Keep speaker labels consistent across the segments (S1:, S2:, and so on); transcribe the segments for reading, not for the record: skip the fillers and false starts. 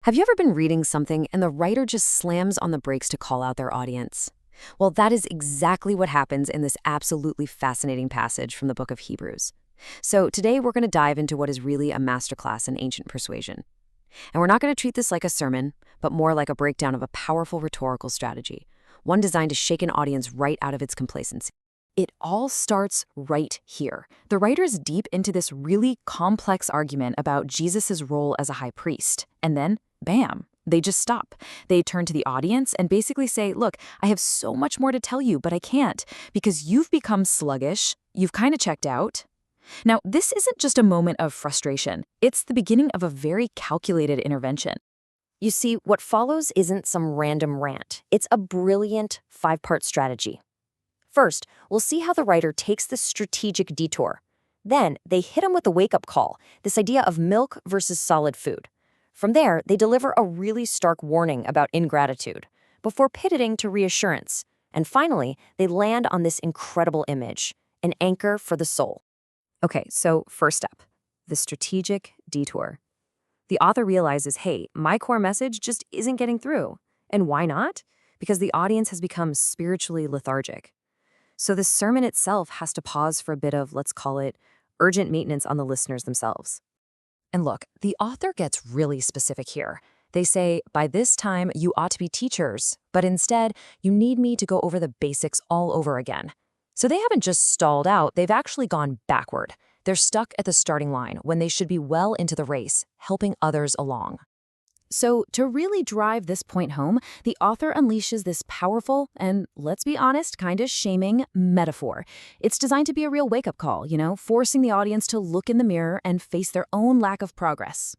S1: Have you ever been reading something and the writer just slams on the brakes to call out their audience? Well, that is exactly what happens in this absolutely fascinating passage from the book of Hebrews. So today we're going to dive into what is really a masterclass in ancient persuasion. And we're not going to treat this like a sermon, but more like a breakdown of a powerful rhetorical strategy, one designed to shake an audience right out of its complacency. It all starts right here. The writer is deep into this really complex argument about Jesus' role as a high priest. And then, bam, they just stop. They turn to the audience and basically say, look, I have so much more to tell you, but I can't because you've become sluggish. You've kind of checked out. Now, this isn't just a moment of frustration. It's the beginning of a very calculated intervention. You see, what follows isn't some random rant. It's a brilliant five-part strategy. First, we'll see how the writer takes this strategic detour. Then, they hit him with a wake-up call, this idea of milk versus solid food. From there, they deliver a really stark warning about ingratitude, before pivoting to reassurance. And finally, they land on this incredible image, an anchor for the soul. Okay, so first step, the strategic detour. The author realizes, hey, my core message just isn't getting through. And why not? Because the audience has become spiritually lethargic. So the sermon itself has to pause for a bit of, let's call it, urgent maintenance on the listeners themselves. And look, the author gets really specific here. They say, by this time, you ought to be teachers, but instead, you need me to go over the basics all over again. So they haven't just stalled out, they've actually gone backward. They're stuck at the starting line when they should be well into the race, helping others along. So to really drive this point home, the author unleashes this powerful and, let's be honest, kind of shaming metaphor. It's designed to be a real wake-up call, forcing the audience to look in the mirror and face their own lack of progress.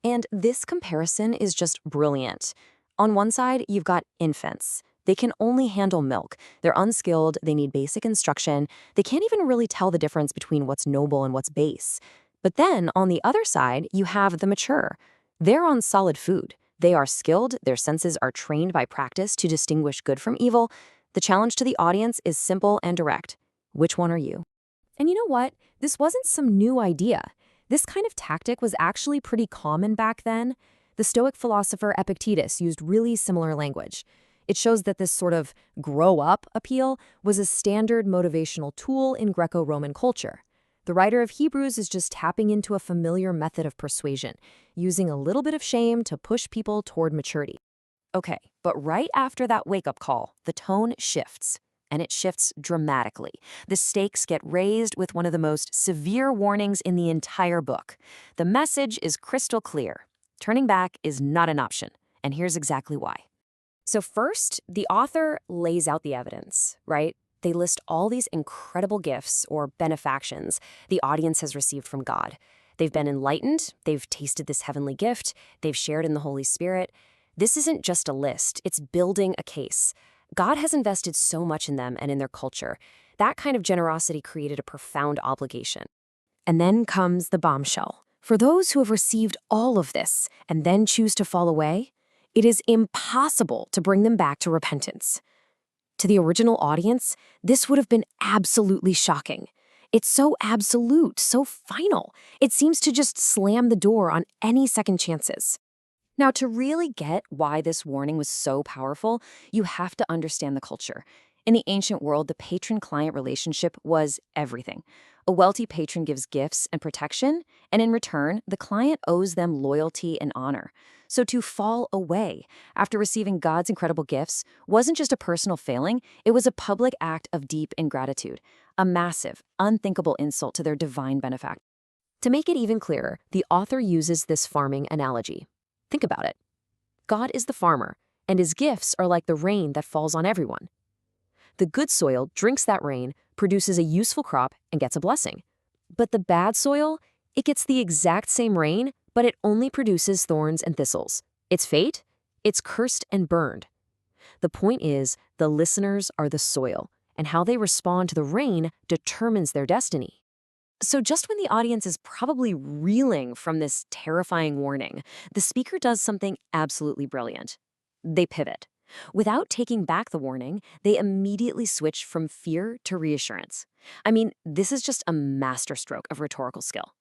S1: And this comparison is just brilliant. On one side, you've got infants. They can only handle milk. They're unskilled, they need basic instruction. They can't even really tell the difference between what's noble and what's base. But then, on the other side, you have the mature. They're on solid food. They are skilled, their senses are trained by practice to distinguish good from evil. The challenge to the audience is simple and direct. Which one are you? And you know what? This wasn't some new idea. This kind of tactic was actually pretty common back then. The Stoic philosopher Epictetus used really similar language. It shows that this sort of grow-up appeal was a standard motivational tool in Greco-Roman culture. The writer of Hebrews is just tapping into a familiar method of persuasion, using a little bit of shame to push people toward maturity. Okay, but right after that wake-up call, the tone shifts, and it shifts dramatically. The stakes get raised with one of the most severe warnings in the entire book. The message is crystal clear. Turning back is not an option, and here's exactly why. So first, the author lays out the evidence, right? They list all these incredible gifts or benefactions the audience has received from God. They've been enlightened, they've tasted this heavenly gift, they've shared in the Holy Spirit. This isn't just a list, it's building a case. God has invested so much in them and in their culture. That kind of generosity created a profound obligation. And then comes the bombshell. For those who have received all of this and then choose to fall away, it is impossible to bring them back to repentance. To the original audience, this would have been absolutely shocking. It's so absolute, so final. It seems to just slam the door on any second chances. Now, to really get why this warning was so powerful, you have to understand the culture. In the ancient world, the patron-client relationship was everything. A wealthy patron gives gifts and protection, and in return, the client owes them loyalty and honor. So to fall away after receiving God's incredible gifts wasn't just a personal failing, it was a public act of deep ingratitude, a massive, unthinkable insult to their divine benefactor. To make it even clearer, the author uses this farming analogy. Think about it. God is the farmer, and his gifts are like the rain that falls on everyone. The good soil drinks that rain, produces a useful crop, and gets a blessing. But the bad soil, it gets the exact same rain, but it only produces thorns and thistles. Its fate? It's cursed and burned. The point is, the listeners are the soil, and how they respond to the rain determines their destiny. So just when the audience is probably reeling from this terrifying warning, the speaker does something absolutely brilliant. They pivot. Without taking back the warning, they immediately switch from fear to reassurance. I mean, this is just a masterstroke of rhetorical skill.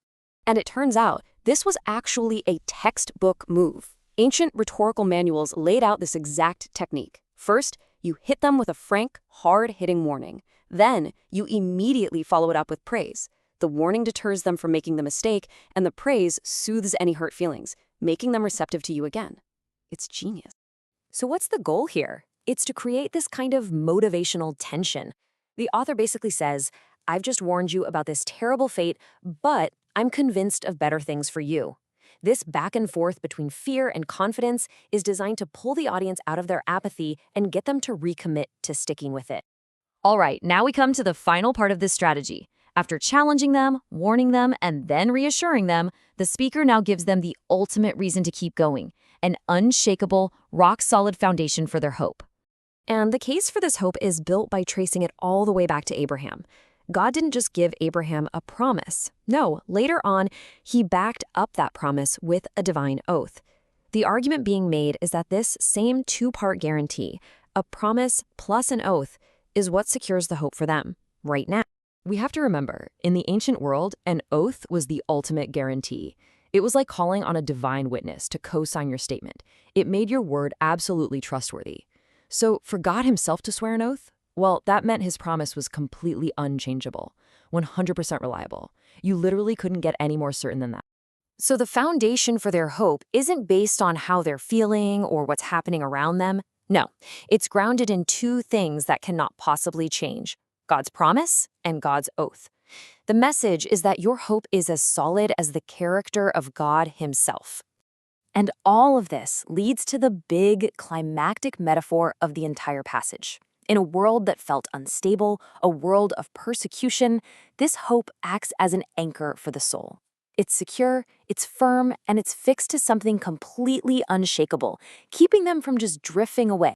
S1: And it turns out, this was actually a textbook move.
S2: Ancient rhetorical manuals laid out this exact technique. First, you hit them with a frank, hard-hitting warning. Then, you immediately follow it up with praise. The warning deters them from making the mistake, and the praise soothes any hurt feelings, making them receptive to you again. It's genius. So what's the goal here? It's to create this kind of motivational tension. The author basically says, I've just warned you about this terrible fate, but I'm convinced of better things for you. This back and forth between fear and confidence is designed to pull the audience out of their apathy and get them to recommit to sticking with it.
S1: All right, now we come to the final part of this strategy. After challenging them, warning them, and then reassuring them, the speaker now gives them the ultimate reason to keep going, an unshakable, rock-solid foundation for their hope. And the case for this hope is built by tracing it all the way back to Abraham. God didn't just give Abraham a promise. No, later on, he backed up that promise with a divine oath. The argument being made is that this same two-part guarantee, a promise plus an oath, is what secures the hope for them right now. We have to remember, in the ancient world, an oath was the ultimate guarantee. It was like calling on a divine witness to co-sign your statement. It made your word absolutely trustworthy. So for God himself to swear an oath, well, that meant his promise was completely unchangeable, 100% reliable. You literally couldn't get any more certain than that. So the foundation for their hope isn't based on how they're feeling or what's happening around them. No, it's grounded in two things that cannot possibly change: God's promise and God's oath. The message is that your hope is as solid as the character of God himself. And all of this leads to the big climactic metaphor of the entire passage. In a world that felt unstable, a world of persecution, this hope acts as an anchor for the soul. It's secure, it's firm, and it's fixed to something completely unshakable, keeping them from just drifting away.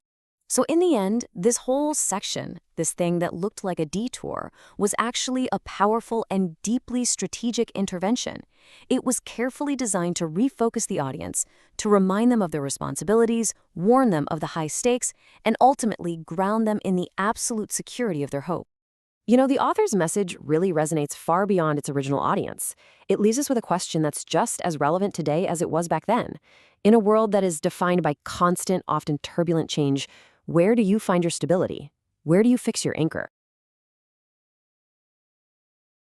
S1: So in the end, this whole section, this thing that looked like a detour, was actually a powerful and deeply strategic intervention. It was carefully designed to refocus the audience, to remind them of their responsibilities, warn them of the high stakes, and ultimately ground them in the absolute security of their hope. You know, the author's message really resonates far beyond its original audience. It leaves us with a question that's just as relevant today as it was back then. In a world that is defined by constant, often turbulent change, where do you find your stability? Where do you fix your anchor?